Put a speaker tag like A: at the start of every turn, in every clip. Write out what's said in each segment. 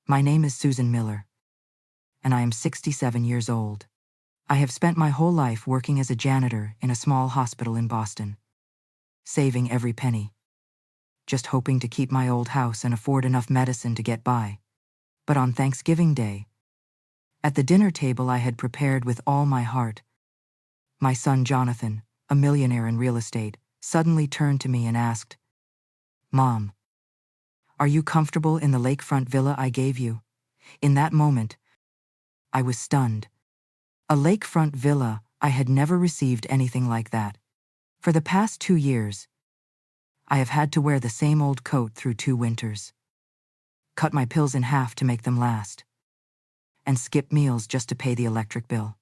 A: My name is Susan Miller, and I am 67 years old. I have spent my whole life working as a janitor in a small hospital in Boston, saving every penny, just hoping to keep my old house and afford enough medicine to get by. But on Thanksgiving Day, at the dinner table I had prepared with all my heart, my son Jonathan, a millionaire in real estate, suddenly turned to me and asked, "Mom, are you comfortable in the lakefront villa I gave you?" In that moment, I was stunned. A lakefront villa, I had never received anything like that. For the past 2 years, I have had to wear the same old coat through 2 winters, cut my pills in half to make them last, and skip meals just to pay the electric bill.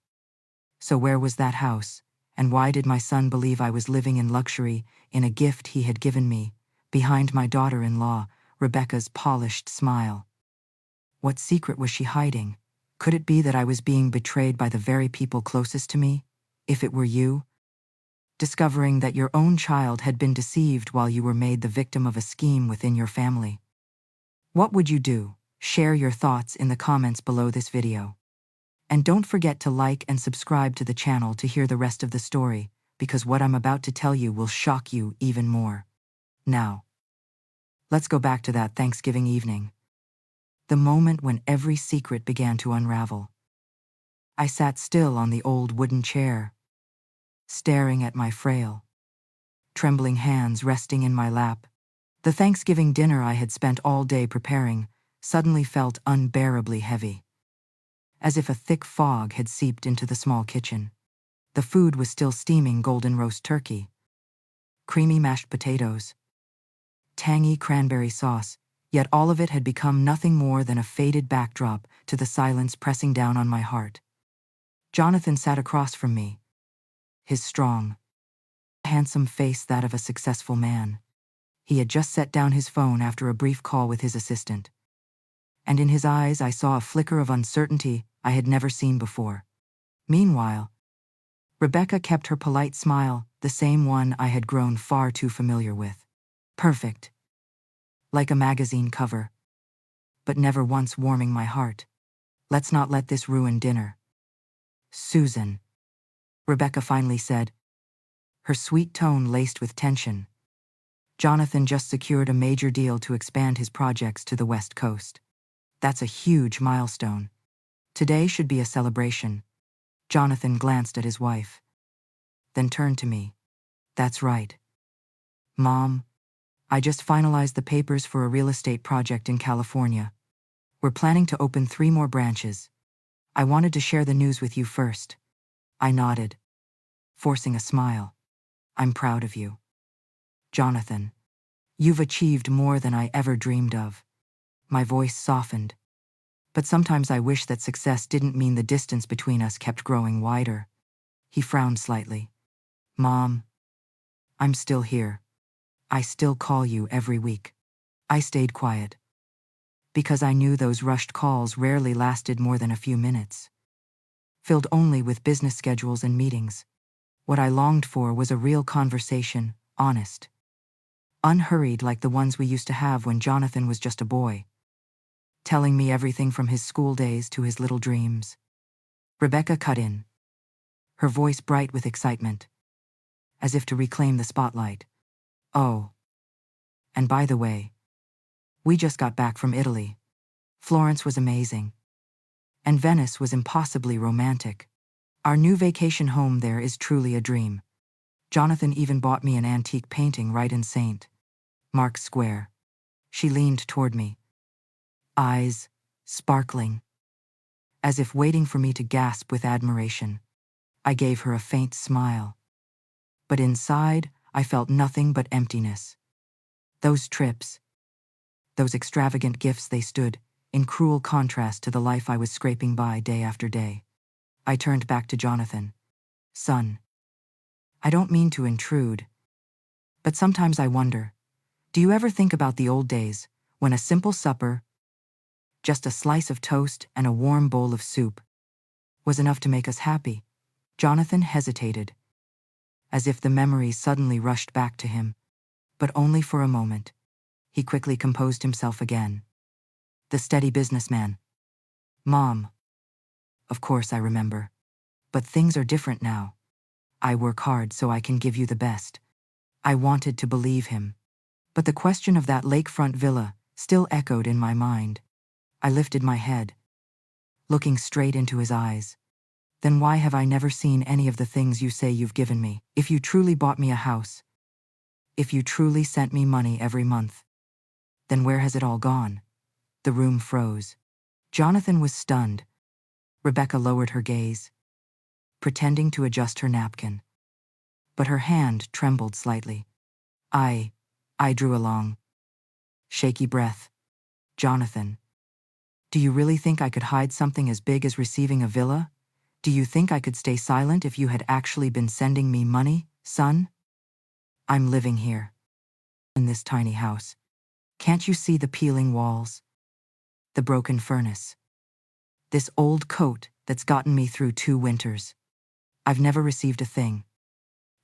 A: So where was that house, and why did my son believe I was living in luxury in a gift he had given me, behind my daughter-in-law, Rebecca's polished smile? What secret was she hiding? Could it be that I was being betrayed by the very people closest to me? If it were you, discovering that your own child had been deceived while you were made the victim of a scheme within your family, what would you do? Share your thoughts in the comments below this video. And don't forget to like and subscribe to the channel to hear the rest of the story, because what I'm about to tell you will shock you even more. Now, let's go back to that Thanksgiving evening, the moment when every secret began to unravel. I sat still on the old wooden chair, staring at my frail, trembling hands resting in my lap. The Thanksgiving dinner I had spent all day preparing suddenly felt unbearably heavy, as if a thick fog had seeped into the small kitchen. The food was still steaming: golden roast turkey, creamy mashed potatoes, tangy cranberry sauce, yet all of it had become nothing more than a faded backdrop to the silence pressing down on my heart. Jonathan sat across from me, his strong, handsome face that of a successful man. He had just set down his phone after a brief call with his assistant, and in his eyes I saw a flicker of uncertainty I had never seen before. Meanwhile, Rebecca kept her polite smile, the same one I had grown far too familiar with. Perfect, like a magazine cover, but never once warming my heart. "Let's not let this ruin dinner, Susan," Rebecca finally said, her sweet tone laced with tension. "Jonathan just secured a major deal to expand his projects to the West Coast. That's a huge milestone. Today should be a celebration." Jonathan glanced at his wife, then turned to me. "That's right, Mom. I just finalized the papers for a real estate project in California. We're planning to open 3 more branches. I wanted to share the news with you first." I nodded, forcing a smile. "I'm proud of you, Jonathan. You've achieved more than I ever dreamed of." My voice softened. "But sometimes I wish that success didn't mean the distance between us kept growing wider." He frowned slightly. "Mom, I'm still here. I still call you every week." I stayed quiet, because I knew those rushed calls rarely lasted more than a few minutes, filled only with business schedules and meetings. What I longed for was a real conversation, honest, unhurried, like the ones we used to have when Jonathan was just a boy, telling me everything from his school days to his little dreams. Rebecca cut in, her voice bright with excitement, as if to reclaim the spotlight. "Oh, and by the way, we just got back from Italy. Florence was amazing, and Venice was impossibly romantic. Our new vacation home there is truly a dream. Jonathan even bought me an antique painting right in St. Mark's Square." She leaned toward me, eyes sparkling, as if waiting for me to gasp with admiration. I gave her a faint smile, but inside I felt nothing but emptiness. Those trips, those extravagant gifts, they stood in cruel contrast to the life I was scraping by day after day. I turned back to Jonathan. "Son, I don't mean to intrude, but sometimes I wonder, do you ever think about the old days when a simple supper, just a slice of toast and a warm bowl of soup, was enough to make us happy?" Jonathan hesitated, as if the memories suddenly rushed back to him, but only for a moment. He quickly composed himself again. The steady businessman. Mom. Of course I remember. But things are different now. I work hard so I can give you the best. I wanted to believe him. But the question of that lakefront villa still echoed in my mind. I lifted my head, looking straight into his eyes. Then why have I never seen any of the things you say you've given me? If you truly bought me a house, if you truly sent me money every month, then where has it all gone? The room froze. Jonathan was stunned. Rebecca lowered her gaze, pretending to adjust her napkin. But her hand trembled slightly. I drew a long, shaky breath. Jonathan, do you really think I could hide something as big as receiving a villa? Do you think I could stay silent if you had actually been sending me money, son? I'm living here, in this tiny house. Can't you see the peeling walls? The broken furnace. This old coat that's gotten me through 2 winters. I've never received a thing.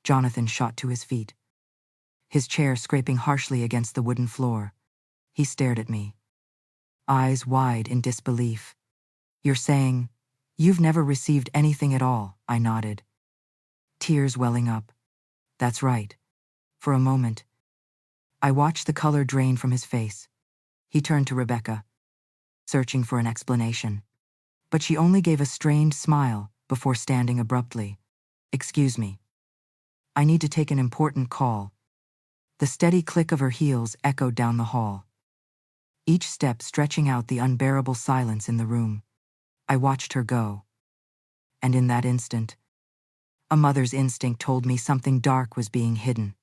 A: Jonathan shot to his feet, his chair scraping harshly against the wooden floor. He stared at me, eyes wide in disbelief. You're saying, you've never received anything at all? I nodded, tears welling up. That's right. For a moment, I watched the color drain from his face. He turned to Rebecca, searching for an explanation. But she only gave a strained smile before standing abruptly. Excuse me. I need to take an important call. The steady click of her heels echoed down the hall, each step stretching out the unbearable silence in the room. I watched her go. And in that instant, a mother's instinct told me something dark was being hidden.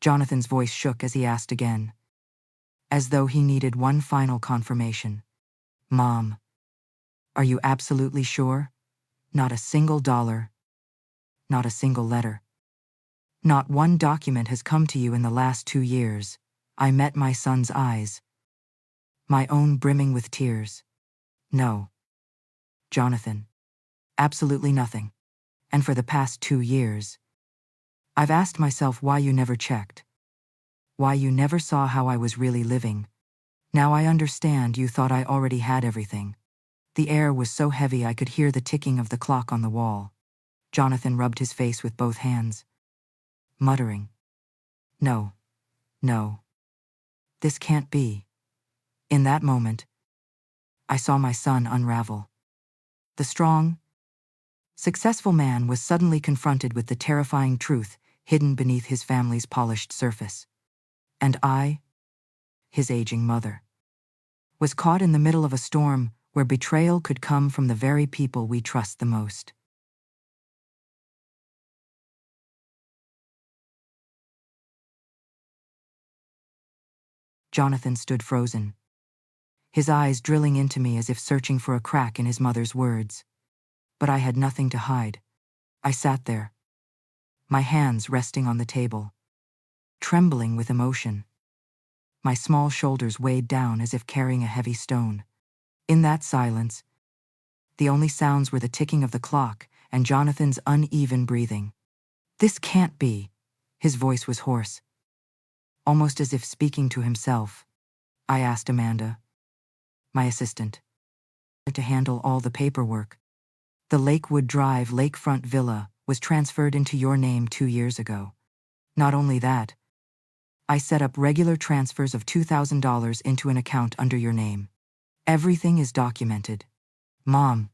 A: Jonathan's voice shook as he asked again, as though he needed one final confirmation. Mom, are you absolutely sure? Not a single dollar, not a single letter. Not one document has come to you in the last 2 years. I met my son's eyes, my own brimming with tears. No. Jonathan. Absolutely nothing. And for the past 2 years, I've asked myself why you never checked. Why you never saw how I was really living. Now I understand you thought I already had everything. The air was so heavy I could hear the ticking of the clock on the wall. Jonathan rubbed his face with both hands, muttering, No. No. This can't be. In that moment, I saw my son unravel. The strong, successful man was suddenly confronted with the terrifying truth hidden beneath his family's polished surface. And I, his aging mother, was caught in the middle of a storm where betrayal could come from the very people we trust the most. Jonathan stood frozen, his eyes drilling into me as if searching for a crack in his mother's words. But I had nothing to hide. I sat there, my hands resting on the table, trembling with emotion. My small shoulders weighed down as if carrying a heavy stone. In that silence, the only sounds were the ticking of the clock and Jonathan's uneven breathing. This can't be. His voice was hoarse, almost as if speaking to himself. I asked Amanda, my assistant, to handle all the paperwork. The Lakewood Drive lakefront villa was transferred into your name 2 years ago. Not only that, I set up regular transfers of $2,000 into an account under your name. Everything is documented. Mom,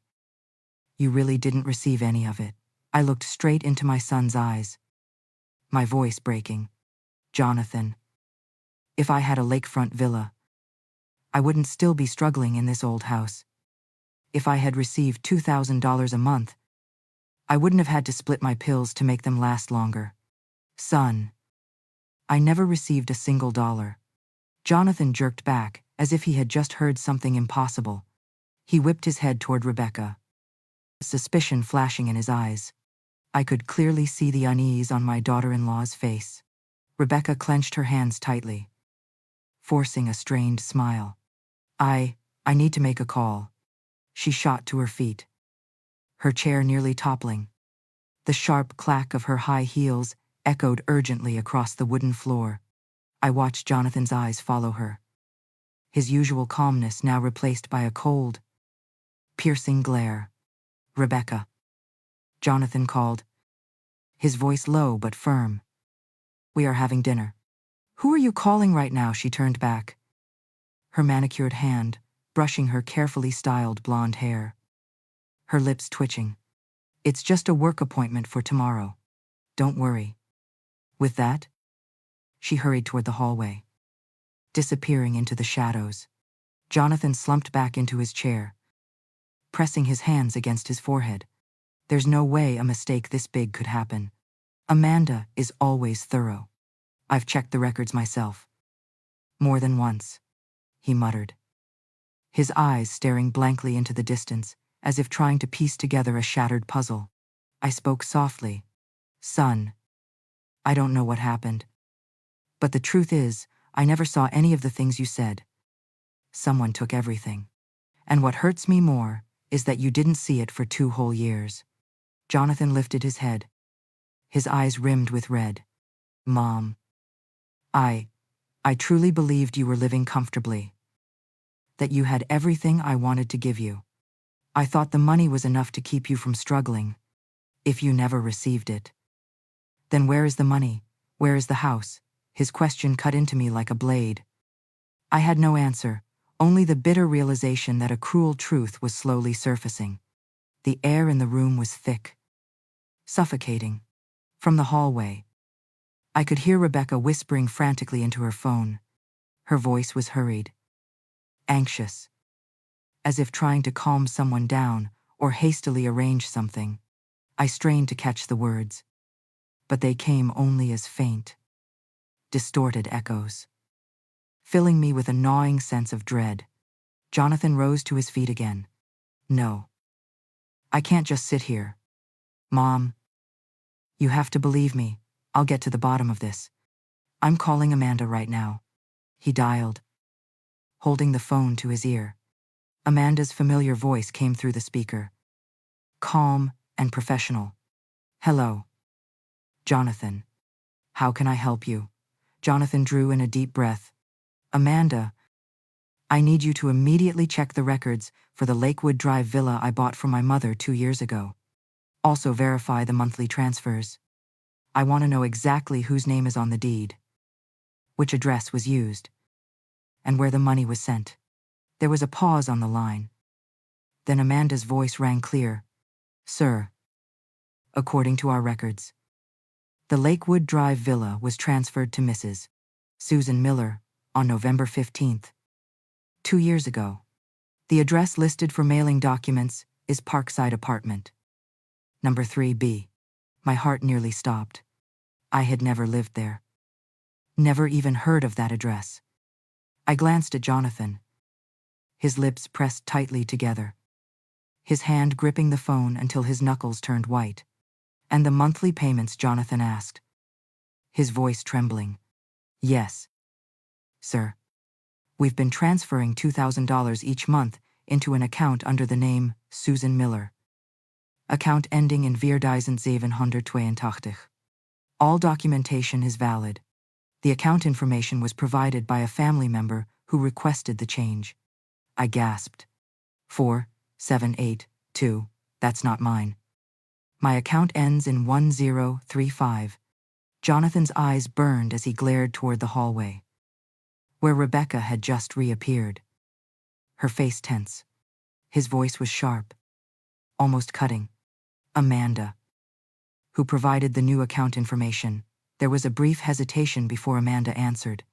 A: you really didn't receive any of it. I looked straight into my son's eyes, my voice breaking. Jonathan, if I had a lakefront villa, I wouldn't still be struggling in this old house. If I had received $2,000 a month, I wouldn't have had to split my pills to make them last longer. Son, I never received a single dollar. Jonathan jerked back, as if he had just heard something impossible. He whipped his head toward Rebecca, suspicion flashing in his eyes. I could clearly see the unease on my daughter-in-law's face. Rebecca clenched her hands tightly, forcing a strained smile. I need to make a call. She shot to her feet, her chair nearly toppling. The sharp clack of her high heels echoed urgently across the wooden floor. I watched Jonathan's eyes follow her, his usual calmness now replaced by a cold, piercing glare. "Rebecca," Jonathan called, his voice low but firm. "We are having dinner." "Who are you calling right now?" She turned back, her manicured hand brushing her carefully styled blonde hair, her lips twitching. "It's just a work appointment for tomorrow. Don't worry." With that, she hurried toward the hallway, disappearing into the shadows. Jonathan slumped back into his chair, pressing his hands against his forehead. There's no way a mistake this big could happen. Amanda is always thorough. I've checked the records myself. More than once, he muttered, his eyes staring blankly into the distance, as if trying to piece together a shattered puzzle. I spoke softly. "Son, I don't know what happened. But the truth is, I never saw any of the things you said. Someone took everything. And what hurts me more is that you didn't see it for 2 whole years." Jonathan lifted his head, his eyes rimmed with red. "Mom, I truly believed you were living comfortably. That you had everything I wanted to give you. I thought the money was enough to keep you from struggling. If you never received it. Then where is the money? Where is the house?" His question cut into me like a blade. I had no answer, only the bitter realization that a cruel truth was slowly surfacing. The air in the room was thick, suffocating. From the hallway, I could hear Rebecca whispering frantically into her phone. Her voice was hurried, anxious, as if trying to calm someone down or hastily arrange something. I strained to catch the words, but they came only as faint, distorted echoes, filling me with a gnawing sense of dread. Jonathan rose to his feet again. "No. I can't just sit here. Mom, you have to believe me. I'll get to the bottom of this. I'm calling Amanda right now." He dialed, holding the phone to his ear. Amanda's familiar voice came through the speaker, calm and professional. "Hello, Jonathan. How can I help you?" Jonathan drew in a deep breath. "Amanda, I need you to immediately check the records for the Lakewood Drive villa I bought for my mother 2 years ago. Also verify the monthly transfers. I want to know exactly whose name is on the deed, which address was used, and where the money was sent." There was a pause on the line. Then Amanda's voice rang clear. "Sir, according to our records, the Lakewood Drive villa was transferred to Mrs. Susan Miller on November 15th, 2 years ago. The address listed for mailing documents is Parkside Apartment, number 3B. My heart nearly stopped. I had never lived there. Never even heard of that address. I glanced at Jonathan, his lips pressed tightly together, his hand gripping the phone until his knuckles turned white. "And the monthly payments?" Jonathan asked, his voice trembling. "Yes, sir. We've been transferring $2,000 each month into an account under the name Susan Miller. Account ending in 4782. All documentation is valid. The account information was provided by a family member who requested the change." I gasped. 4782, that's not mine. My account ends in 1035. Jonathan's eyes burned as he glared toward the hallway, where Rebecca had just reappeared, her face tense. His voice was sharp, almost cutting. "Amanda, who provided the new account information." There was a brief hesitation before Amanda answered.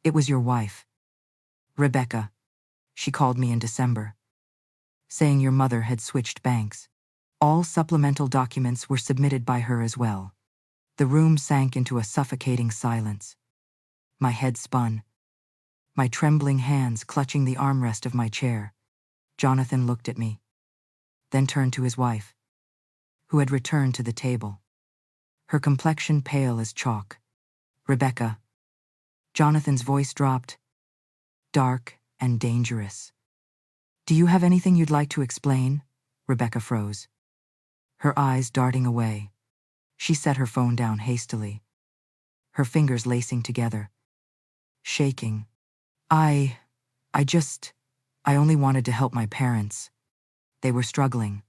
A: "It was your wife, Rebecca. She called me in December, saying your mother had switched banks. All supplemental documents were submitted by her as well." The room sank into a suffocating silence. My head spun, my trembling hands clutching the armrest of my chair. Jonathan looked at me, then turned to his wife, who had returned to the table, her complexion pale as chalk. "Rebecca." Jonathan's voice dropped, dark and dangerous. "Do you have anything you'd like to explain?" Rebecca froze, her eyes darting away. She set her phone down hastily, her fingers lacing together, shaking. I I just, I only wanted to help my parents. They were struggling.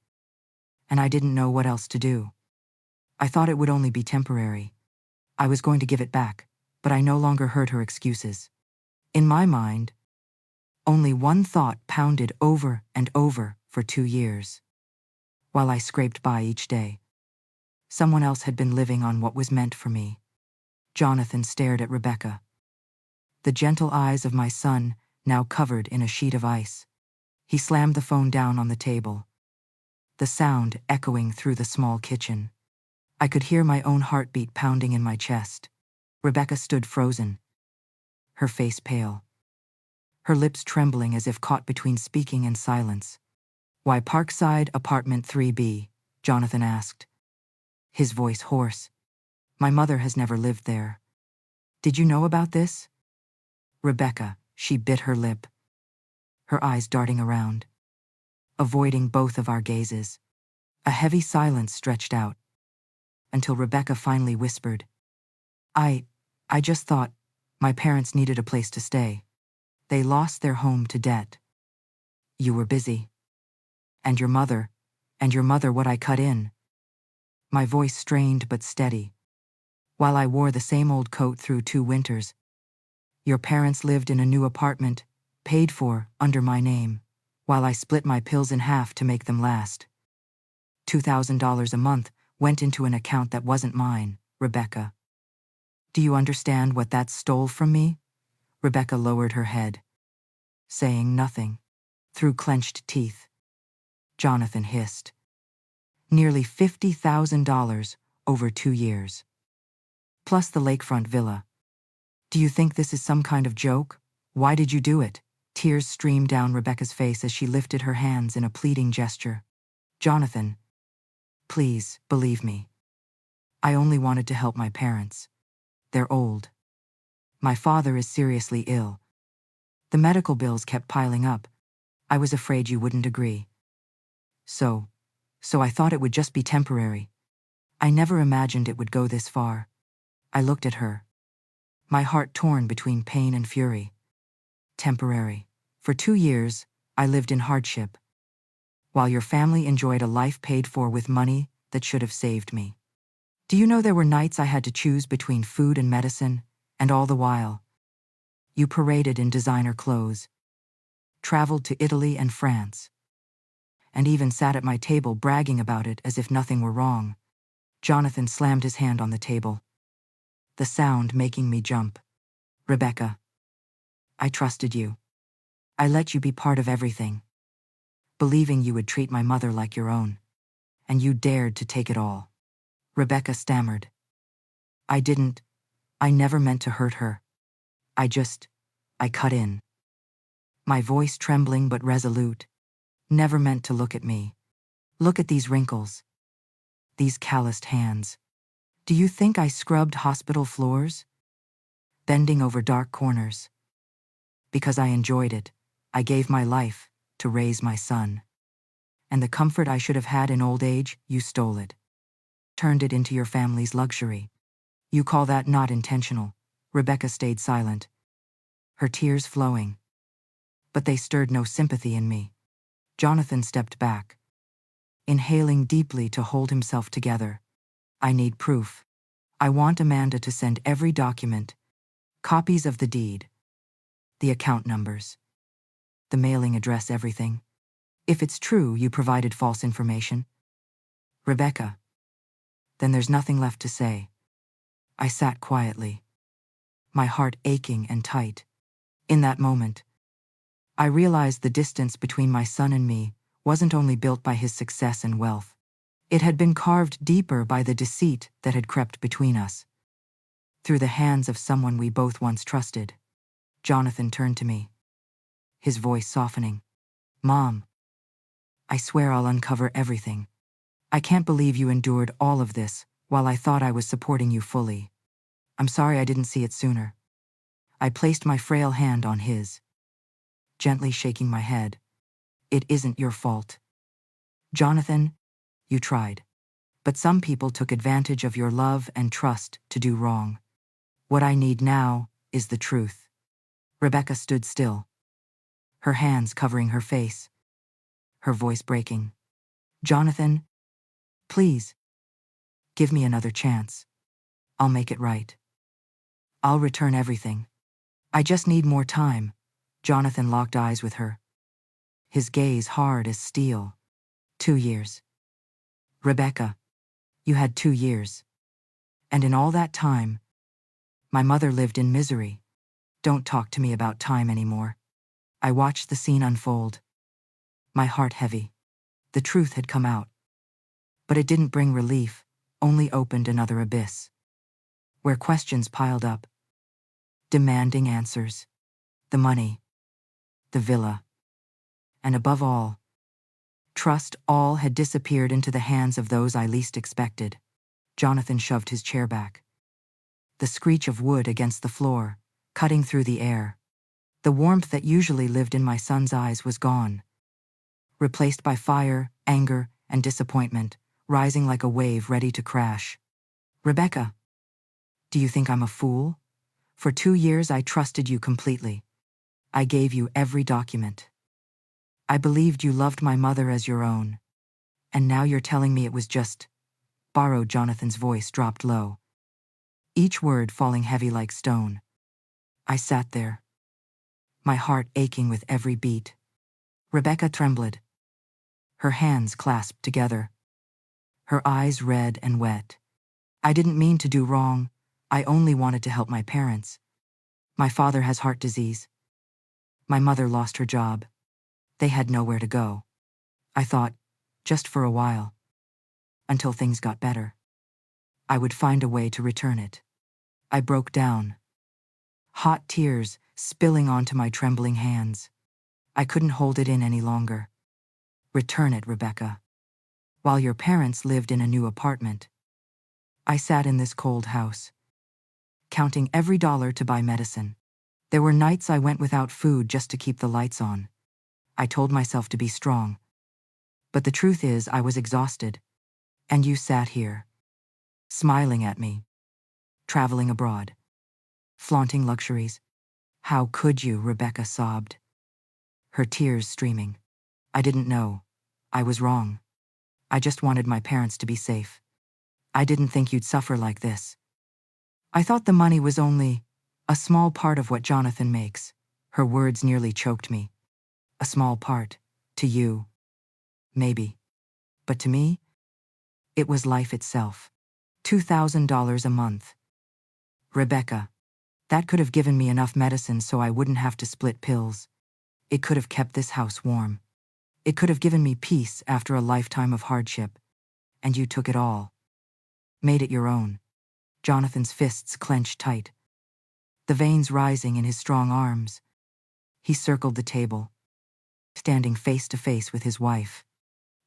A: And I didn't know what else to do. I thought it would only be temporary. I was going to give it back, but I no longer heard her excuses. In my mind, only one thought pounded over and over for 2 years. While I scraped by each day, someone else had been living on what was meant for me. Jonathan stared at Rebecca. The gentle eyes of my son now covered in a sheet of ice. He slammed the phone down on the table, the sound echoing through the small kitchen. I could hear my own heartbeat pounding in my chest. Rebecca stood frozen, her face pale, her lips trembling as if caught between speaking and silence. "Why Parkside Apartment 3B?" Jonathan asked, his voice hoarse. "My mother has never lived there. Did you know about this?" Rebecca, she bit her lip, her eyes darting around, avoiding both of our gazes. A heavy silence stretched out, until Rebecca finally whispered, I just thought my parents needed a place to stay. They lost their home to debt. You were busy. And your mother, what I cut in." My voice strained but steady. "While I wore the same old coat through 2 winters, your parents lived in a new apartment, paid for under my name, while I split my pills in half to make them last. $2,000 a month went into an account that wasn't mine, Rebecca. Do you understand what that stole from me?" Rebecca lowered her head, saying nothing. Through clenched teeth, Jonathan hissed. "Nearly $50,000 over 2 years. Plus the lakefront villa. Do you think this is some kind of joke? Why did you do it?" Tears streamed down Rebecca's face as she lifted her hands in a pleading gesture. "Jonathan, please, believe me. I only wanted to help my parents. They're old. My father is seriously ill. The medical bills kept piling up. I was afraid you wouldn't agree. So I thought it would just be temporary. I never imagined it would go this far." I looked at her, my heart torn between pain and fury. Temporary. For 2 years, I lived in hardship, while your family enjoyed a life paid for with money that should have saved me. Do you know there were nights I had to choose between food and medicine, and all the while, you paraded in designer clothes, traveled to Italy and France, and even sat at my table bragging about it as if nothing were wrong. Jonathan slammed his hand on the table, the sound making me jump. "Rebecca, I trusted you. I let you be part of everything, believing you would treat my mother like your own. And you dared to take it all." Rebecca stammered. I never meant to hurt her. I cut in." My voice trembling but resolute. "Never meant to look at me. Look at these wrinkles. These calloused hands. Do you think I scrubbed hospital floors? Bending over dark corners. Because I enjoyed it, I gave my life to raise my son. And the comfort I should have had in old age, you stole it. Turned it into your family's luxury. You call that not intentional?" Rebecca stayed silent, her tears flowing. But they stirred no sympathy in me. Jonathan stepped back, inhaling deeply to hold himself together. "I need proof. I want Amanda to send every document, copies of the deed, the account numbers, the mailing address, everything. If it's true you provided false information, Rebecca, then there's nothing left to say." I sat quietly, my heart aching and tight. In that moment, I realized the distance between my son and me wasn't only built by his success and wealth. It had been carved deeper by the deceit that had crept between us, through the hands of someone we both once trusted. Jonathan turned to me, his voice softening. "Mom, I swear I'll uncover everything. I can't believe you endured all of this while I thought I was supporting you fully. I'm sorry I didn't see it sooner." I placed my frail hand on his, gently shaking my head. "It isn't your fault. Jonathan, you tried. But some people took advantage of your love and trust to do wrong. What I need now is the truth." Rebecca stood still, her hands covering her face, her voice breaking. "Jonathan, please, give me another chance. I'll make it right. I'll return everything. I just need more time." Jonathan locked eyes with her, his gaze hard as steel. 2 years. Rebecca, you had 2 years. And in all that time, my mother lived in misery. Don't talk to me about time anymore. I watched the scene unfold, my heart heavy. The truth had come out. But it didn't bring relief, only opened another abyss, where questions piled up, demanding answers. The money, the villa, and above all, trust. All had disappeared into the hands of those I least expected. Jonathan shoved his chair back. The screech of wood against the floor, cutting through the air. The warmth that usually lived in my son's eyes was gone, replaced by fire, anger, and disappointment, rising like a wave ready to crash. "Rebecca, do you think I'm a fool? For 2 years I trusted you completely. I gave you every document. I believed you loved my mother as your own. And now you're telling me it was just borrowed." Jonathan's voice dropped low, each word falling heavy like stone. I sat there, my heart aching with every beat. Rebecca trembled, her hands clasped together, her eyes red and wet. "I didn't mean to do wrong. I only wanted to help my parents. My father has heart disease. My mother lost her job. They had nowhere to go. I thought, just for a while, until things got better, I would find a way to return it." I broke down, hot tears spilling onto my trembling hands. I couldn't hold it in any longer. "Return it, Rebecca. While your parents lived in a new apartment. I sat in this cold house, counting every dollar to buy medicine. There were nights I went without food just to keep the lights on. I told myself to be strong. But the truth is, I was exhausted. And you sat here, smiling at me, traveling abroad, flaunting luxuries. How could you?" Rebecca sobbed, her tears streaming. "I didn't know. I was wrong. I just wanted my parents to be safe. I didn't think you'd suffer like this. I thought the money was only a small part of what Jonathan makes." Her words nearly choked me. "A small part. To you, maybe. But to me, it was life itself. $2,000 a month. Rebecca, that could have given me enough medicine so I wouldn't have to split pills. It could have kept this house warm. It could have given me peace after a lifetime of hardship. And you took it all. Made it your own." Jonathan's fists clenched tight, the veins rising in his strong arms. He circled the table, standing face to face with his wife.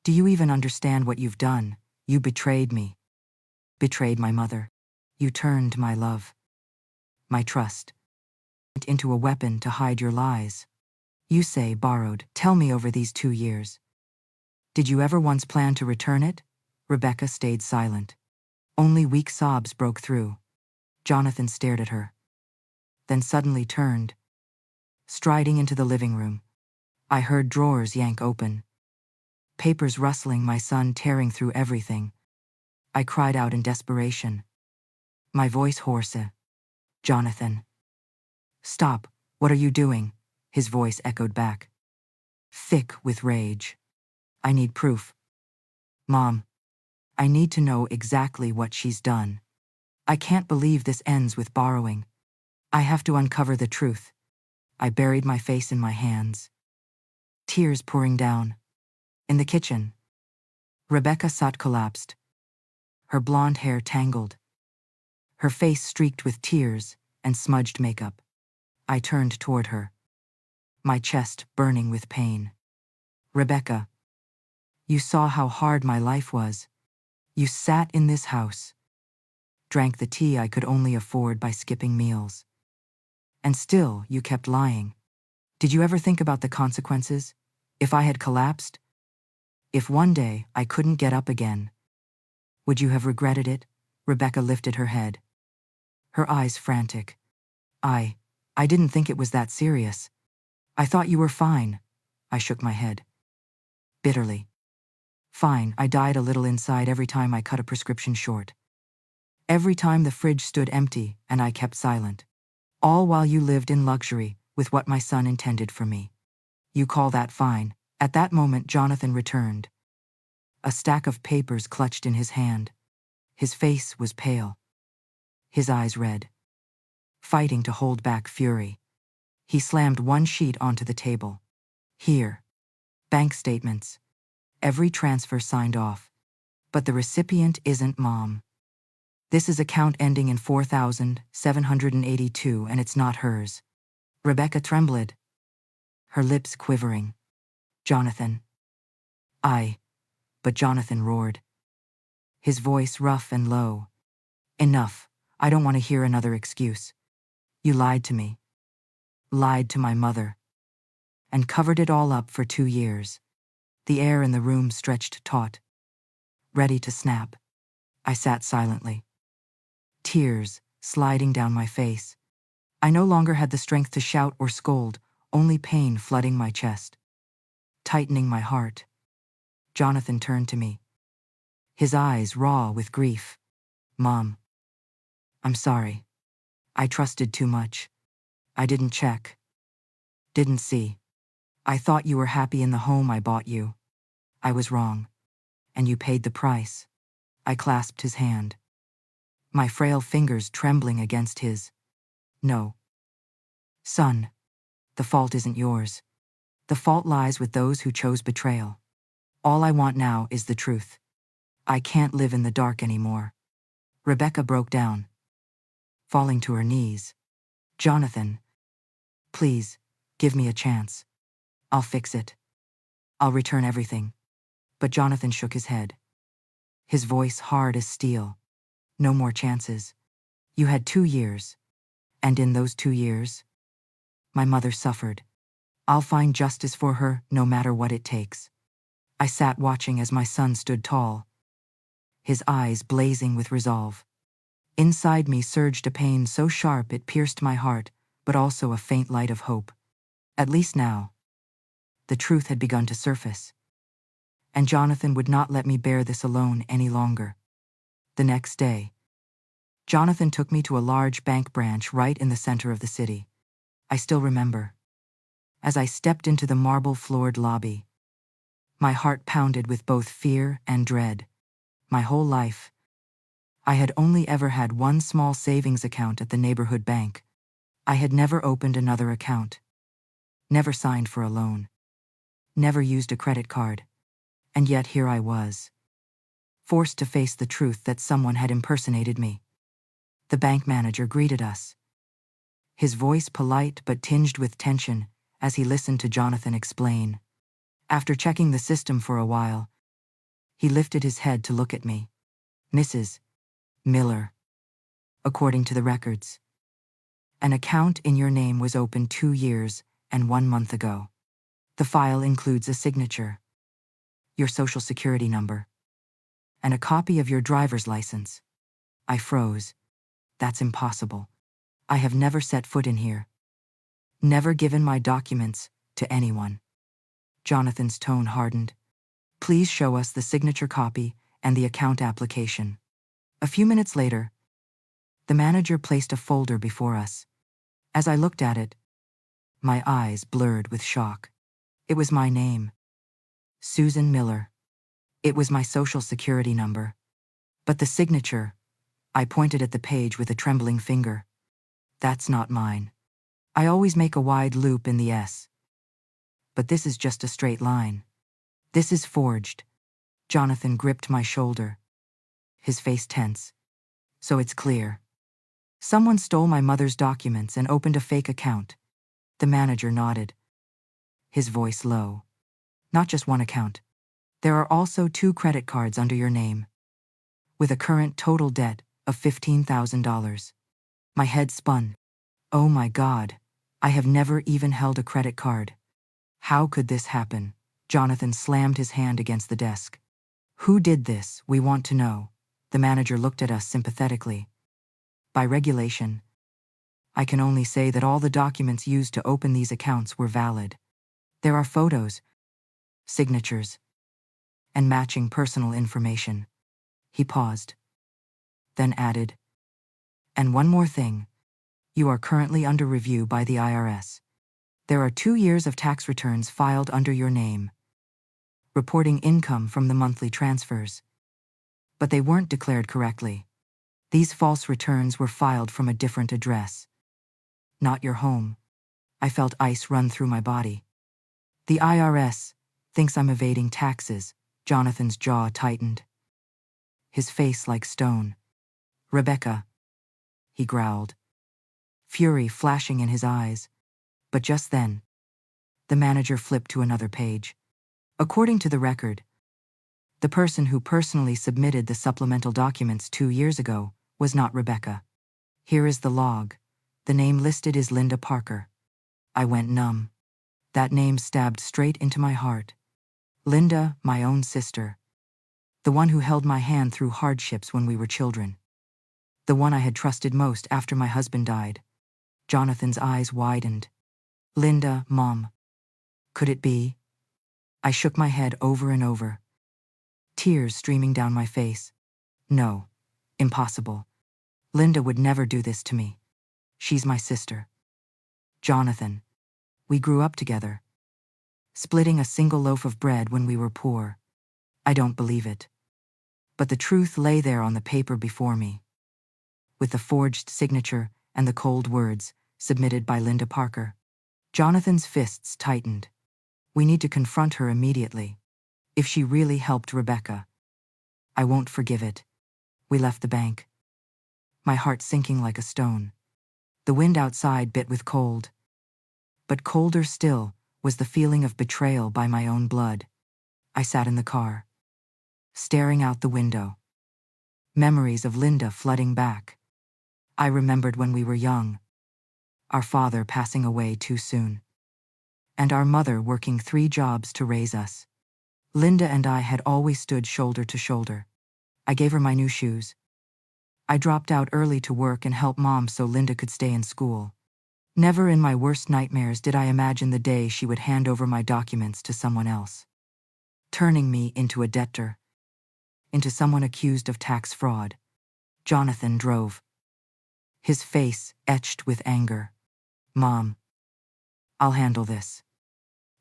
A: "Do you even understand what you've done? You betrayed me. Betrayed my mother. You turned my love, my trust, into a weapon to hide your lies. You say borrowed. Tell me, over these 2 years, did you ever once plan to return it?" Rebecca stayed silent. Only weak sobs broke through. Jonathan stared at her, then suddenly turned, striding into the living room. I heard drawers yank open, papers rustling, my son tearing through everything. I cried out in desperation, my voice hoarse. "Jonathan, stop, what are you doing?" His voice echoed back, thick with rage. "I need proof. Mom, I need to know exactly what she's done. I can't believe this ends with borrowing. I have to uncover the truth." I buried my face in my hands, tears pouring down. In the kitchen, Rebecca sat collapsed, her blonde hair tangled, her face streaked with tears and smudged makeup. I turned toward her, my chest burning with pain. "Rebecca, you saw how hard my life was. You sat in this house, drank the tea I could only afford by skipping meals. And still, you kept lying. Did you ever think about the consequences? If I had collapsed? If one day I couldn't get up again? Would you have regretted it?" Rebecca lifted her head, her eyes frantic. I didn't think it was that serious. I thought you were fine. I shook my head. Bitterly. Fine, I died a little inside every time I cut a prescription short. Every time the fridge stood empty and I kept silent. All while you lived in luxury with what my son intended for me. You call that fine? At that moment Jonathan returned. A stack of papers clutched in his hand. His face was pale. His eyes red. Fighting to hold back fury. He slammed one sheet onto the table. Here. Bank statements. Every transfer signed off. But the recipient isn't Mom. This is account ending in 4,782 and it's not hers. Rebecca trembled. Her lips quivering. Jonathan. But Jonathan roared. His voice rough and low. Enough. I don't want to hear another excuse. You lied to me. Lied to my mother. And covered it all up for 2 years. The air in the room stretched taut. Ready to snap. I sat silently. Tears sliding down my face. I no longer had the strength to shout or scold, only pain flooding my chest. Tightening my heart. Jonathan turned to me. His eyes raw with grief. Mom. I'm sorry. I trusted too much. I didn't check. Didn't see. I thought you were happy in the home I bought you. I was wrong. And you paid the price. I clasped his hand. My frail fingers trembling against his. No. Son. The fault isn't yours. The fault lies with those who chose betrayal. All I want now is the truth. I can't live in the dark anymore. Rebecca broke down. Falling to her knees. Jonathan. Please, give me a chance. I'll fix it. I'll return everything. But Jonathan shook his head. His voice hard as steel. No more chances. You had 2 years. And in those 2 years, my mother suffered. I'll find justice for her no matter what it takes. I sat watching as my son stood tall. His eyes blazing with resolve. Inside me surged a pain so sharp it pierced my heart, but also a faint light of hope. At least now. The truth had begun to surface. And Jonathan would not let me bear this alone any longer. The next day, Jonathan took me to a large bank branch right in the center of the city. I still remember. As I stepped into the marble-floored lobby, my heart pounded with both fear and dread. My whole life, I had only ever had one small savings account at the neighborhood bank. I had never opened another account. Never signed for a loan. Never used a credit card. And yet here I was, forced to face the truth that someone had impersonated me. The bank manager greeted us. His voice polite but tinged with tension as he listened to Jonathan explain. After checking the system for a while, he lifted his head to look at me. Mrs. Miller. According to the records, an account in your name was opened 2 years and 1 month ago. The file includes a signature, your social security number, and a copy of your driver's license. I froze. That's impossible. I have never set foot in here. Never given my documents to anyone. Jonathan's tone hardened. Please show us the signature copy and the account application. A few minutes later, the manager placed a folder before us. As I looked at it, my eyes blurred with shock. It was my name. Susan Miller. It was my social security number. But the signature, I pointed at the page with a trembling finger. That's not mine. I always make a wide loop in the S. But this is just a straight line. This is forged. Jonathan gripped my shoulder. His face tense. So it's clear. Someone stole my mother's documents and opened a fake account. The manager nodded. His voice low. Not just one account. There are also 2 credit cards under your name, with a current total debt of $15,000. My head spun. Oh my God, I have never even held a credit card. How could this happen? Jonathan slammed his hand against the desk. Who did this? We want to know. The manager looked at us sympathetically. By regulation, I can only say that all the documents used to open these accounts were valid. There are photos, signatures, and matching personal information. He paused, then added, "And one more thing. You are currently under review by the IRS. There are 2 years of tax returns filed under your name, reporting income from the monthly transfers. But they weren't declared correctly. These false returns were filed from a different address. Not your home." I felt ice run through my body. "The IRS thinks I'm evading taxes." Jonathan's jaw tightened, his face like stone. "Rebecca," he growled, fury flashing in his eyes. But just then, the manager flipped to another page. According to the record, the person who personally submitted the supplemental documents 2 years ago was not Rebecca. Here is the log. The name listed is Linda Parker. I went numb. That name stabbed straight into my heart. Linda, my own sister. The one who held my hand through hardships when we were children. The one I had trusted most after my husband died. Jonathan's eyes widened. "Linda, Mom. Could it be?" I shook my head over and over, tears streaming down my face. "No. Impossible. Linda would never do this to me. She's my sister. Jonathan. We grew up together, splitting a single loaf of bread when we were poor. I don't believe it. But the truth lay there on the paper before me, with the forged signature and the cold words, submitted by Linda Parker. Jonathan's fists tightened. We need to confront her immediately. If she really helped Rebecca, I won't forgive it. We left the bank, my heart sinking like a stone. The wind outside bit with cold. But colder still was the feeling of betrayal by my own blood. I sat in the car, staring out the window. Memories of Linda flooding back. I remembered when we were young, our father passing away too soon, and our mother working 3 jobs to raise us. Linda and I had always stood shoulder to shoulder. I gave her my new shoes. I dropped out early to work and help Mom so Linda could stay in school. Never in my worst nightmares did I imagine the day she would hand over my documents to someone else, turning me into a debtor, into someone accused of tax fraud. Jonathan drove, his face etched with anger. "Mom, I'll handle this.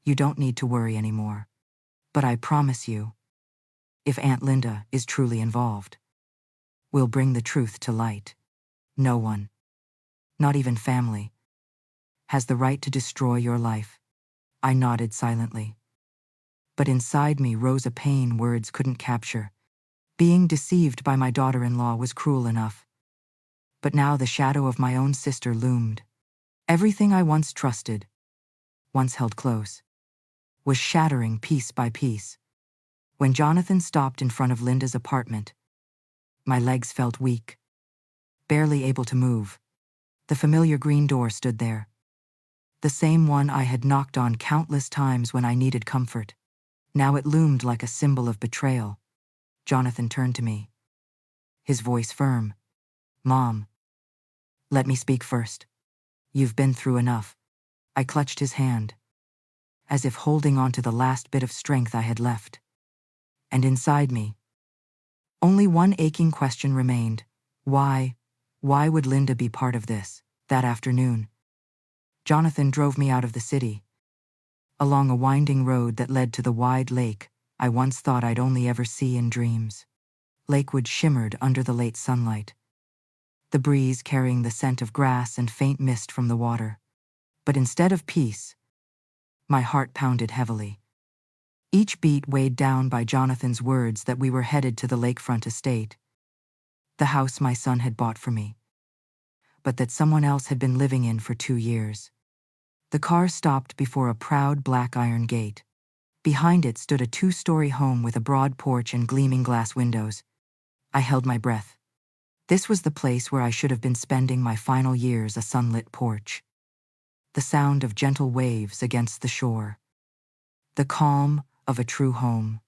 A: You don't need to worry anymore. But I promise you, if Aunt Linda is truly involved, we'll bring the truth to light. No one, not even family, has the right to destroy your life." I nodded silently. But inside me rose a pain words couldn't capture. Being deceived by my daughter-in-law was cruel enough. But now the shadow of my own sister loomed. Everything I once trusted, once held close, was shattering piece by piece. When Jonathan stopped in front of Linda's apartment, my legs felt weak, barely able to move. The familiar green door stood there, the same one I had knocked on countless times when I needed comfort. Now it loomed like a symbol of betrayal. Jonathan turned to me, his voice firm. "Mom, let me speak first. You've been through enough." I clutched his hand, as if holding on to the last bit of strength I had left. And inside me, only one aching question remained. Why would Linda be part of this? That afternoon, Jonathan drove me out of the city, along a winding road that led to the wide lake I once thought I'd only ever see in dreams. Lakewood shimmered under the late sunlight, the breeze carrying the scent of grass and faint mist from the water. But instead of peace, my heart pounded heavily, each beat weighed down by Jonathan's words that we were headed to the lakefront estate, the house my son had bought for me, but that someone else had been living in for 2 years. The car stopped before a proud black iron gate. Behind it stood a 2-story home with a broad porch and gleaming glass windows. I held my breath. This was the place where I should have been spending my final years, a sunlit porch. The sound of gentle waves against the shore. The calm of a true home.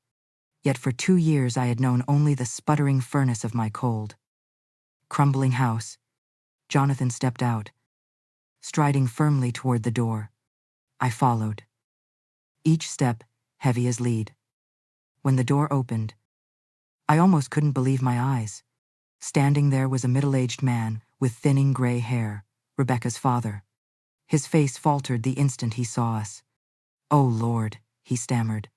A: Yet for 2 years I had known only the sputtering furnace of my cold, crumbling house. Jonathan stepped out, striding firmly toward the door. I followed. Each step heavy as lead. When the door opened, I almost couldn't believe my eyes. Standing there was a middle-aged man with thinning gray hair, Rebecca's father. His face faltered the instant he saw us. "Oh, Lord," he stammered,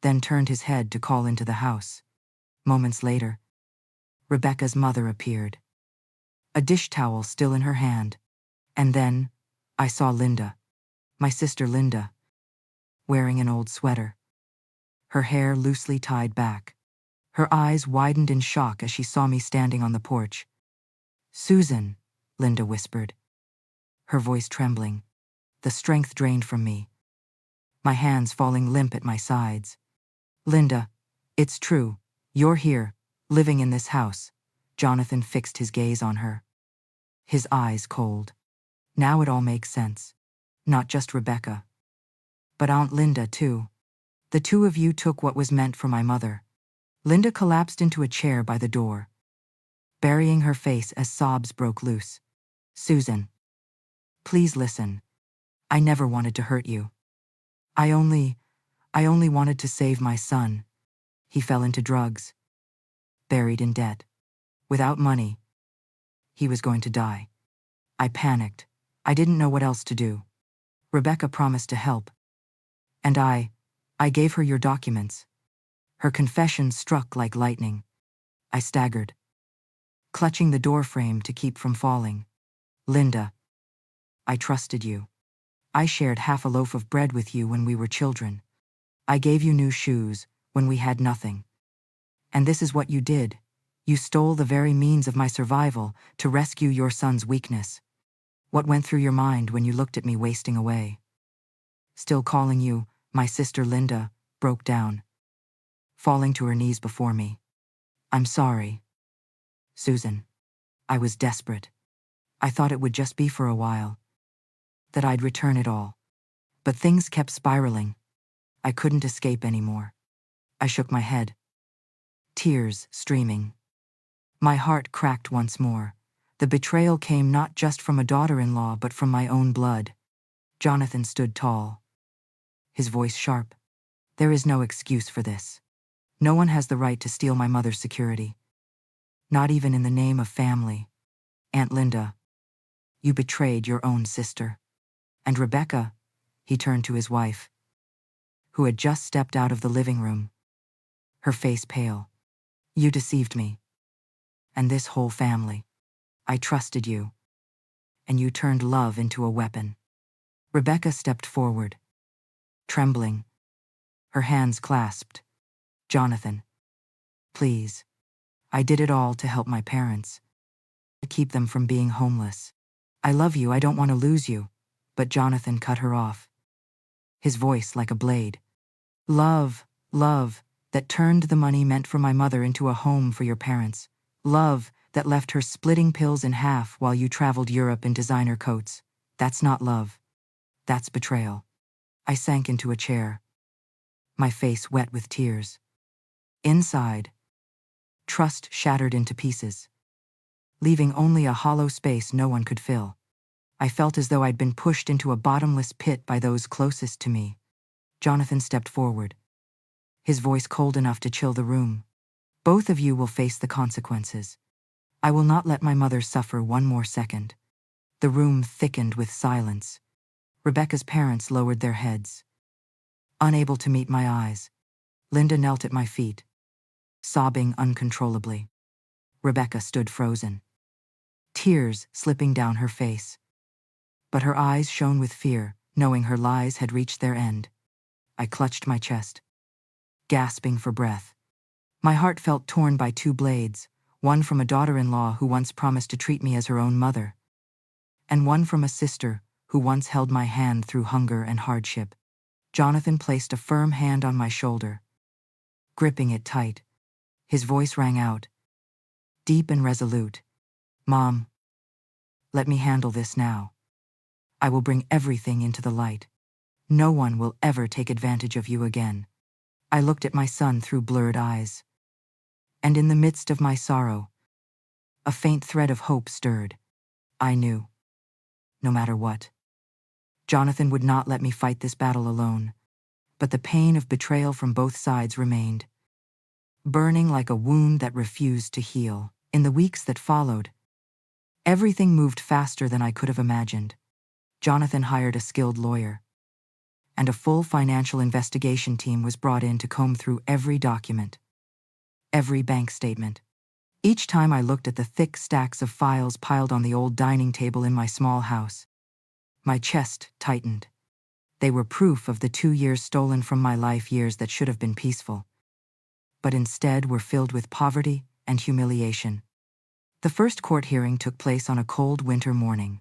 A: then turned his head to call into the house. Moments later, Rebecca's mother appeared, a dish towel still in her hand. And then, I saw Linda, my sister Linda, wearing an old sweater, her hair loosely tied back. Her eyes widened in shock as she saw me standing on the porch. "Susan," Linda whispered, her voice trembling, the strength drained from me, my hands falling limp at my sides. "Linda, it's true, you're here, living in this house." Jonathan fixed his gaze on her, his eyes cold. Now it all makes sense. Not just Rebecca, but Aunt Linda too. The two of you took what was meant for my mother. Linda collapsed into a chair by the door, burying her face as sobs broke loose. "Susan, please listen. I never wanted to hurt you. I only wanted to save my son. He fell into drugs, buried in debt. Without money, he was going to die. I panicked. I didn't know what else to do. Rebecca promised to help. And I gave her your documents." Her confession struck like lightning. I staggered, clutching the doorframe to keep from falling. "Linda, I trusted you. I shared half a loaf of bread with you when we were children. I gave you new shoes when we had nothing. And this is what you did. You stole the very means of my survival to rescue your son's weakness. What went through your mind when you looked at me wasting away?" Still calling you my sister Linda broke down, falling to her knees before me. "I'm sorry, Susan. I was desperate. I thought it would just be for a while, that I'd return it all. But things kept spiraling. I couldn't escape anymore." I shook my head, tears streaming. My heart cracked once more. The betrayal came not just from a daughter-in-law but from my own blood. Jonathan stood tall, his voice sharp. "There is no excuse for this. No one has the right to steal my mother's security. Not even in the name of family. Aunt Linda, you betrayed your own sister. And Rebecca," he turned to his wife, who had just stepped out of the living room, her face pale. "You deceived me. And this whole family. I trusted you. And you turned love into a weapon." Rebecca stepped forward, trembling, her hands clasped. "Jonathan, please. I did it all to help my parents, to keep them from being homeless. I love you, I don't want to lose you." But Jonathan cut her off, his voice like a blade. "Love, love, that turned the money meant for my mother into a home for your parents. Love that left her splitting pills in half while you traveled Europe in designer coats. That's not love. That's betrayal." I sank into a chair, my face wet with tears. Inside, trust shattered into pieces, leaving only a hollow space no one could fill. I felt as though I'd been pushed into a bottomless pit by those closest to me. Jonathan stepped forward, his voice cold enough to chill the room. "Both of you will face the consequences. I will not let my mother suffer one more second." The room thickened with silence. Rebecca's parents lowered their heads, unable to meet my eyes. Linda knelt at my feet, sobbing uncontrollably. Rebecca stood frozen, tears slipping down her face. But her eyes shone with fear, knowing her lies had reached their end. I clutched my chest, gasping for breath. My heart felt torn by two blades, one from a daughter-in-law who once promised to treat me as her own mother, and one from a sister who once held my hand through hunger and hardship. Jonathan placed a firm hand on my shoulder, gripping it tight. His voice rang out, deep and resolute. "Mom, let me handle this now. I will bring everything into the light. No one will ever take advantage of you again." I looked at my son through blurred eyes, and in the midst of my sorrow, a faint thread of hope stirred. I knew. no matter what. Jonathan would not let me fight this battle alone, but the pain of betrayal from both sides remained, burning like a wound that refused to heal. In the weeks that followed, everything moved faster than I could have imagined. Jonathan hired a skilled lawyer, and a full financial investigation team was brought in to comb through every document, every bank statement. Each time I looked at the thick stacks of files piled on the old dining table in my small house, my chest tightened. They were proof of the 2 years stolen from my life, years that should have been peaceful, but instead were filled with poverty and humiliation. The first court hearing took place on a cold winter morning.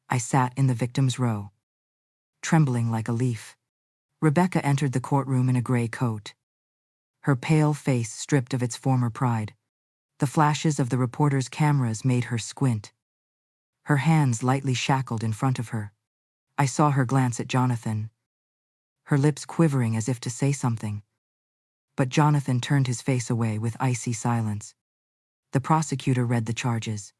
A: I sat in the victim's row, trembling like a leaf. Rebecca entered the courtroom in a gray coat, her pale face stripped of its former pride. The flashes of the reporters' cameras made her squint, her hands lightly shackled in front of her. I saw her glance at Jonathan, her lips quivering as if to say something. But Jonathan turned his face away with icy silence. The prosecutor read the charges,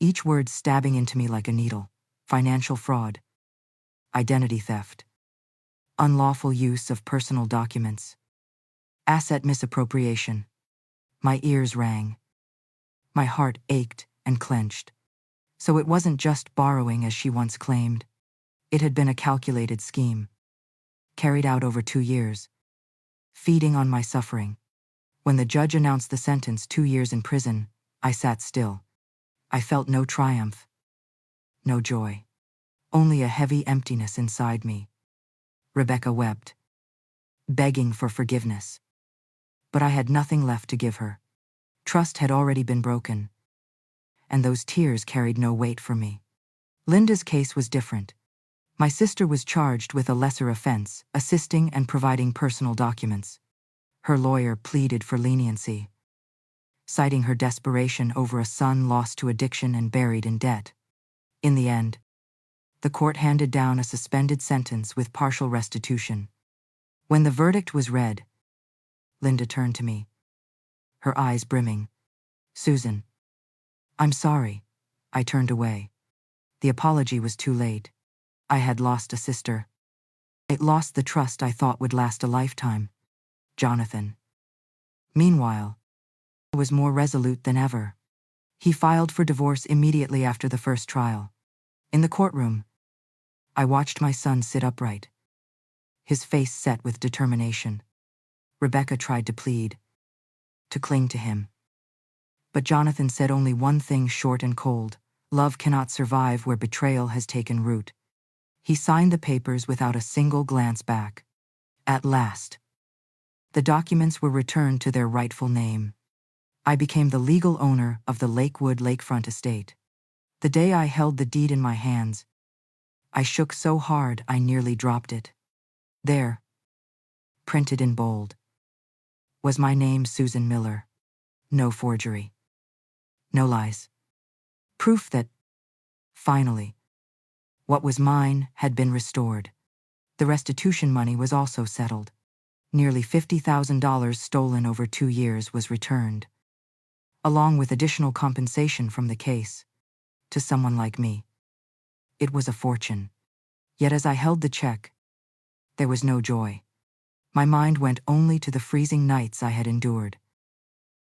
A: each word stabbing into me like a needle. Financial fraud, identity theft, unlawful use of personal documents, asset misappropriation. My ears rang. My heart ached and clenched. So it wasn't just borrowing as she once claimed. It had been a calculated scheme, carried out over 2 years, feeding on my suffering. When the judge announced the sentence, 2 years in prison, I sat still. I felt no triumph, no joy, only a heavy emptiness inside me. Rebecca wept, begging for forgiveness. But I had nothing left to give her. Trust had already been broken, and those tears carried no weight for me. Linda's case was different. My sister was charged with a lesser offense, assisting and providing personal documents. Her lawyer pleaded for leniency, citing her desperation over a son lost to addiction and buried in debt. In the end, the court handed down a suspended sentence with partial restitution. When the verdict was read, Linda turned to me, her eyes brimming. "Susan, I'm sorry." I turned away. The apology was too late. I had lost a sister. It lost the trust I thought would last a lifetime. Jonathan, meanwhile, was more resolute than ever. He filed for divorce immediately after the first trial. In the courtroom, I watched my son sit upright, his face set with determination. Rebecca tried to plead, to cling to him. But Jonathan said only one thing, short and cold: "Love cannot survive where betrayal has taken root." He signed the papers without a single glance back. At last, the documents were returned to their rightful name. I became the legal owner of the Lakewood lakefront estate. The day I held the deed in my hands, I shook so hard I nearly dropped it. There, printed in bold, was my name, Susan Miller. No forgery, no lies. Proof that, finally, what was mine had been restored. The restitution money was also settled. Nearly $50,000 stolen over 2 years was returned, along with additional compensation from the case. To someone like me, it was a fortune. Yet as I held the check, there was no joy. My mind went only to the freezing nights I had endured,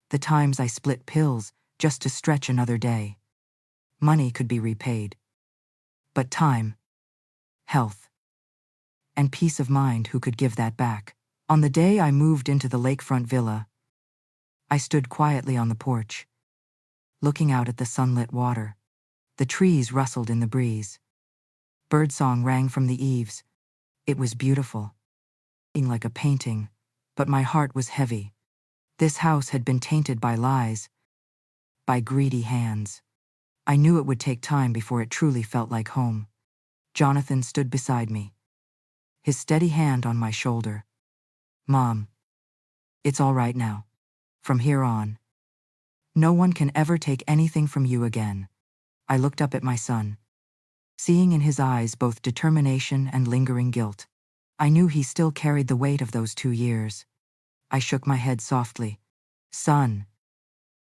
A: the times I split pills just to stretch another day. Money could be repaid, but time, health, and peace of mind, who could give that back? On the day I moved into the lakefront villa, I stood quietly on the porch, looking out at the sunlit water. The trees rustled in the breeze. Birdsong rang from the eaves. It was beautiful, like a painting, but my heart was heavy. This house had been tainted by lies, by greedy hands. I knew it would take time before it truly felt like home. Jonathan stood beside me, his steady hand on my shoulder. "Mom, it's all right now. From here on, no one can ever take anything from you again." I looked up at my son, seeing in his eyes both determination and lingering guilt. I knew he still carried the weight of those 2 years. I shook my head softly. "Son,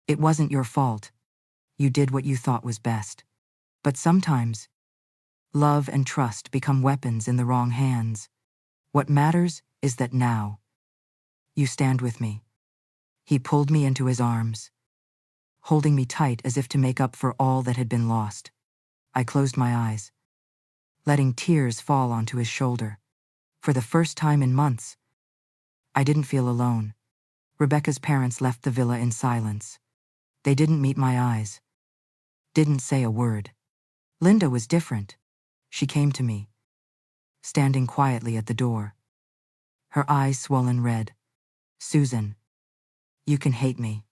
A: it wasn't your fault. You did what you thought was best. But sometimes, Love and trust become weapons in the wrong hands. What matters is that now you stand with me. He pulled me into his arms, holding me tight as if to make up for all that had been lost. I closed my eyes, letting tears fall onto his shoulder. For the first time in months, I didn't feel alone. Rebecca's parents left the villa in silence. They didn't meet my eyes, didn't say a word. Linda was different. She came to me, standing quietly at the door, her eyes swollen red. "Susan, you can hate me.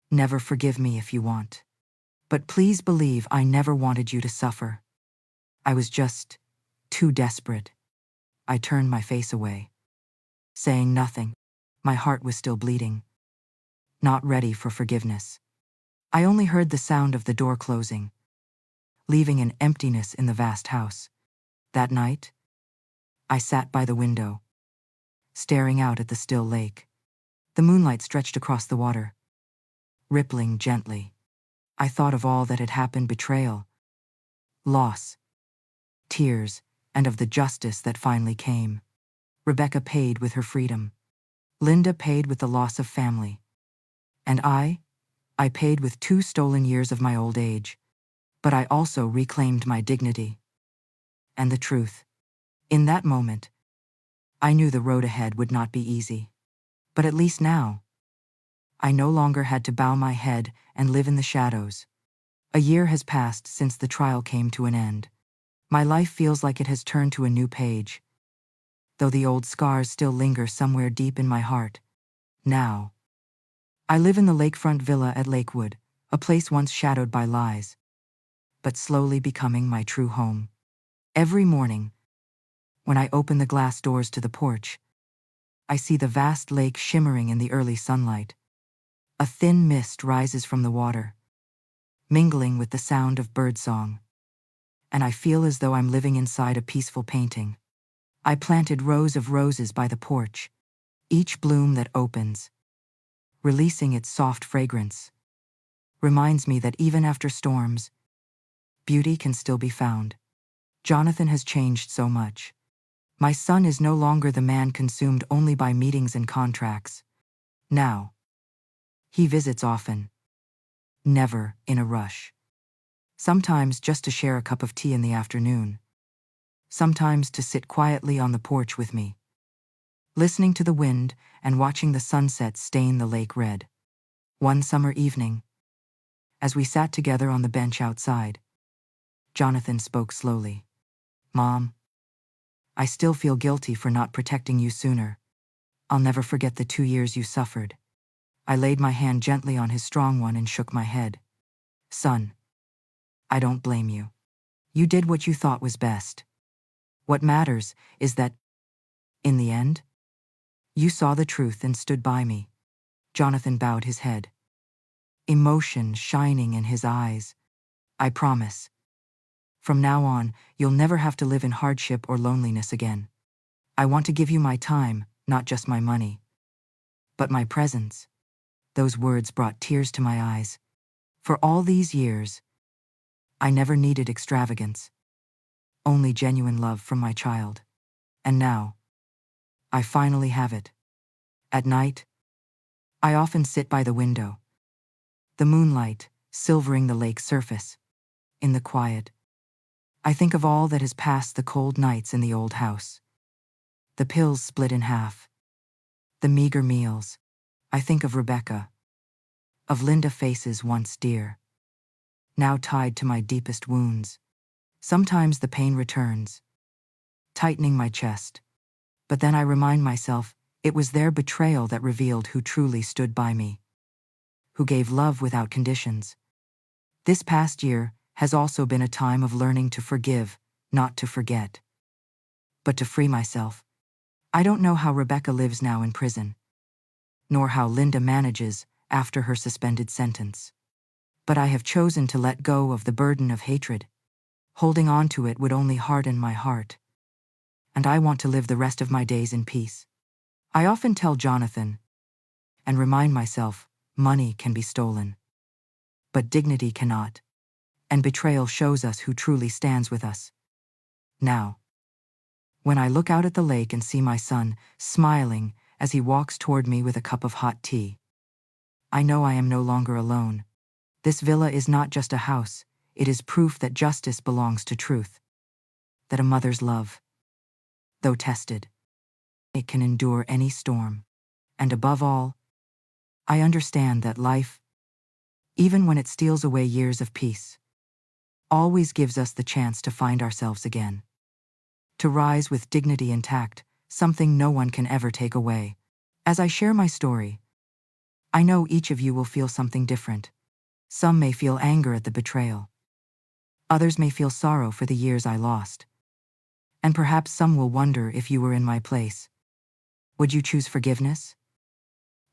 A: Never forgive me if you want. But please believe I never wanted you to suffer. I was just too desperate." I turned my face away, saying nothing. My heart was still bleeding, not ready for forgiveness. I only heard the sound of the door closing, leaving an emptiness in the vast house. That night, I sat by the window, staring out at the still lake. The moonlight stretched across the water, rippling gently. I thought of all that had happened: betrayal, loss, tears, and of the justice that finally came. Rebecca paid with her freedom. Linda paid with the loss of family. And I paid with 2 stolen years of my old age. But I also reclaimed my dignity. And the truth. In that moment, I knew the road ahead would not be easy. But at least now, I no longer had to bow my head and live in the shadows. A year has passed since the trial came to an end. My life feels like it has turned to a new page, though the old scars still linger somewhere deep in my heart. Now, I live in the lakefront villa at Lakewood, a place once shadowed by lies, but slowly becoming my true home. Every morning, when I open the glass doors to the porch, I see the vast lake shimmering in the early sunlight. A thin mist rises from the water, mingling with the sound of birdsong, and I feel as though I'm living inside a peaceful painting. I planted rows of roses by the porch, each bloom that opens, releasing its soft fragrance, reminds me that even after storms, beauty can still be found. Jonathan has changed so much. My son is no longer the man consumed only by meetings and contracts. Now, he visits often, never in a rush. Sometimes just to share a cup of tea in the afternoon. Sometimes to sit quietly on the porch with me, listening to the wind and watching the sunset stain the lake red. One summer evening, as we sat together on the bench outside, Jonathan spoke slowly. "Mom, I still feel guilty for not protecting you sooner. I'll never forget the 2 years you suffered." I laid my hand gently on his strong one and shook my head. "Son, I don't blame you. You did what you thought was best. What matters is that, in the end, you saw the truth and stood by me." Jonathan bowed his head, emotion shining in his eyes. "I promise. From now on, you'll never have to live in hardship or loneliness again. I want to give you my time, not just my money, but my presence." Those words brought tears to my eyes. For all these years, I never needed extravagance, only genuine love from my child. And now, I finally have it. At night, I often sit by the window, the moonlight silvering the lake's surface. In the quiet, I think of all that has passed: the cold nights in the old house, the pills split in half, the meager meals. I think of Rebecca, of Linda, faces once dear, now tied to my deepest wounds. Sometimes the pain returns, tightening my chest, but then I remind myself it was their betrayal that revealed who truly stood by me, who gave love without conditions. This past year has also been a time of learning to forgive, not to forget, but to free myself. I don't know how Rebecca lives now in prison, nor how Linda manages after her suspended sentence. But I have chosen to let go of the burden of hatred. Holding on to it would only harden my heart. And I want to live the rest of my days in peace. I often tell Jonathan, and remind myself, money can be stolen, but dignity cannot. And betrayal shows us who truly stands with us. Now, when I look out at the lake and see my son smiling as he walks toward me with a cup of hot tea, I know I am no longer alone. This villa is not just a house, it is proof that justice belongs to truth, that a mother's love, though tested, it can endure any storm. And above all, I understand that life, even when it steals away years of peace, always gives us the chance to find ourselves again. To rise with dignity intact, something no one can ever take away. As I share my story, I know each of you will feel something different. Some may feel anger at the betrayal. Others may feel sorrow for the years I lost. And perhaps some will wonder if you were in my place. Would you choose forgiveness?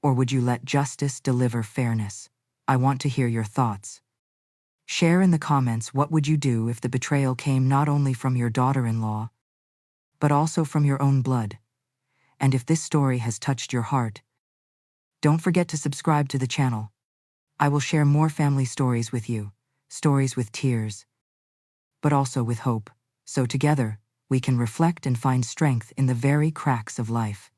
A: Or would you let justice deliver fairness? I want to hear your thoughts. Share in the comments what would you do if the betrayal came not only from your daughter-in-law, but also from your own blood. And if this story has touched your heart, don't forget to subscribe to the channel. I will share more family stories with you, stories with tears, but also with hope, so together, we can reflect and find strength in the very cracks of life.